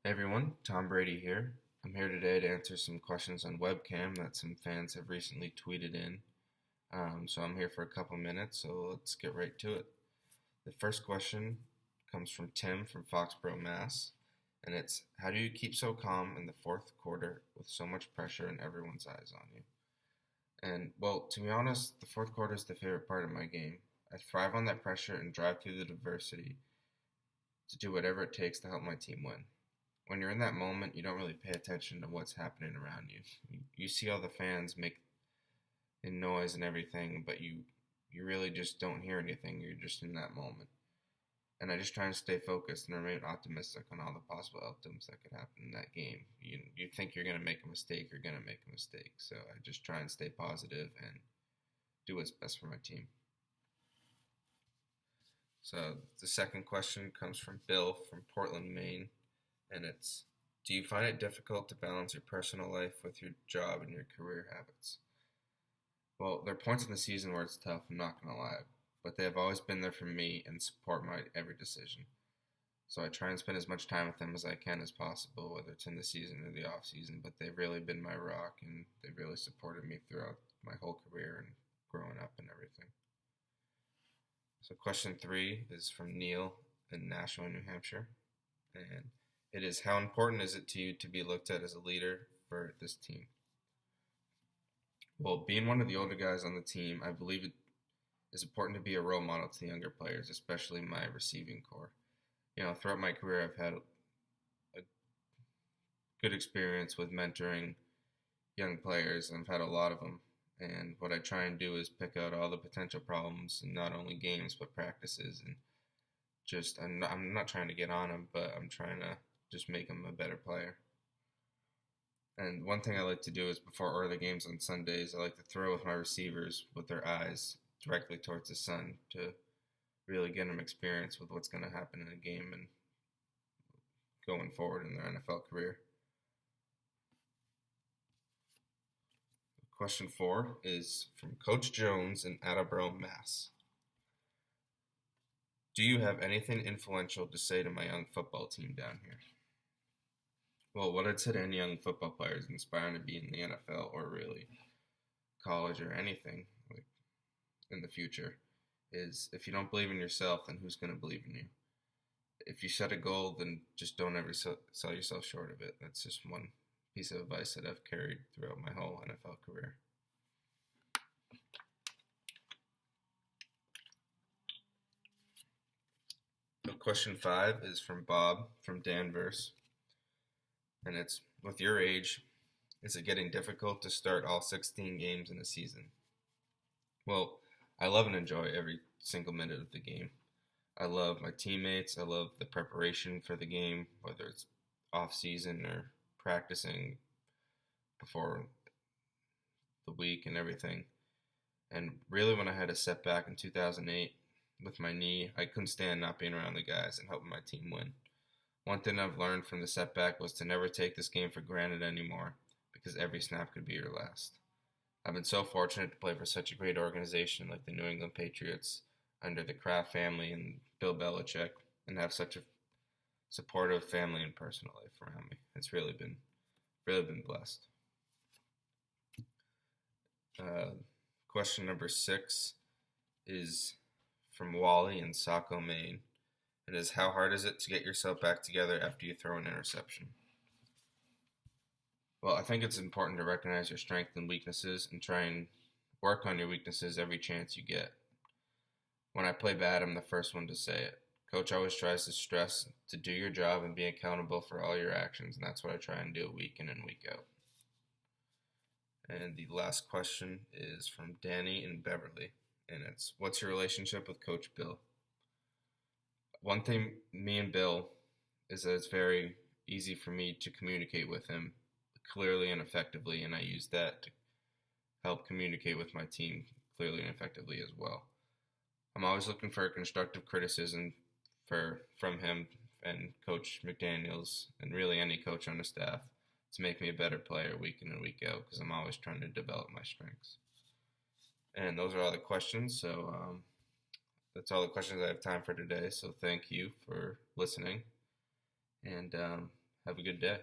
Hey everyone, Tom Brady here. I'm here today to answer some questions on webcam that some fans have recently tweeted in. So I'm here for a couple minutes, so let's get right to it. The first question comes from Tim from Foxborough, Mass. And it's, how do you keep so calm in the fourth quarter with so much pressure and everyone's eyes on you? And well, to be honest, the fourth quarter is the favorite part of my game. I thrive on that pressure and drive through the adversity to do whatever it takes to help my team win. When you're in that moment, you don't really pay attention to what's happening around you. You see all the fans make noise and everything, but you really just don't hear anything. You're just in that moment. And I just try and stay focused and remain optimistic on all the possible outcomes that could happen in that game. You think you're gonna make a mistake, you're gonna make a mistake. So I just try and stay positive and do what's best for my team. So the second question comes from Bill from Portland, Maine, and it's, do you find it difficult to balance your personal life with your job and your career habits? Well, there are points in the season where it's tough, I'm not going to lie, but they have always been there for me and support my every decision. So I try and spend as much time with them as I can as possible, whether it's in the season or the off season, but they've really been my rock and they've really supported me throughout my whole career and growing up and everything. So question 3 is from Neil in Nashua, New Hampshire, and it is, how important is it to you to be looked at as a leader for this team? Well, being one of the older guys on the team, I believe it is important to be a role model to the younger players, especially my receiving core. Throughout my career, I've had a good experience with mentoring young players, and I've had a lot of them. And what I try and do is pick out all the potential problems in not only games but practices, and just I'm not trying to get on them, but I'm trying to just make them a better player. And one thing I like to do is before early games on Sundays, I like to throw with my receivers with their eyes directly towards the sun to really get them experience with what's going to happen in a game and going forward in their NFL career. Question 4 is from Coach Jones in Attleboro, Mass. Do you have anything influential to say to my young football team down here? Well, what I'd say to any young football players inspiring to be in the NFL or really college or anything like in the future is, if you don't believe in yourself, then who's going to believe in you? If you set a goal, then just don't ever sell yourself short of it. That's just one piece of advice that I've carried throughout my whole NFL career. So question 5 is from Bob from Danvers, and it's, with your age, is it getting difficult to start all 16 games in a season? Well, I love and enjoy every single minute of the game. I love my teammates. I love the preparation for the game, whether it's off season or practicing before the week and everything. And really, when I had a setback in 2008 with my knee, I couldn't stand not being around the guys and helping my team win. One thing I've learned from the setback was to never take this game for granted anymore, because every snap could be your last. I've been so fortunate to play for such a great organization like the New England Patriots under the Kraft family and Bill Belichick, and have such a supportive family and personal life around me. It's really been blessed. Uh, Question number 6 is from Wally in Saco, Maine. It is, how hard is it to get yourself back together after you throw an interception? Well, I think it's important to recognize your strengths and weaknesses and try and work on your weaknesses every chance you get. When I play bad, I'm the first one to say it. Coach always tries to stress to do your job and be accountable for all your actions, and that's what I try and do week in and week out. And the last question is from Danny in Beverly, and it's, what's your relationship with Coach Bill? One thing, me and Bill, is that it's very easy for me to communicate with him clearly and effectively, and I use that to help communicate with my team clearly and effectively as well. I'm always looking for constructive criticism from him and Coach McDaniels and really any coach on the staff to make me a better player week in and week out, because I'm always trying to develop my strengths. And those are all the questions. So that's all the questions I have time for today. So thank you for listening, and Have a good day.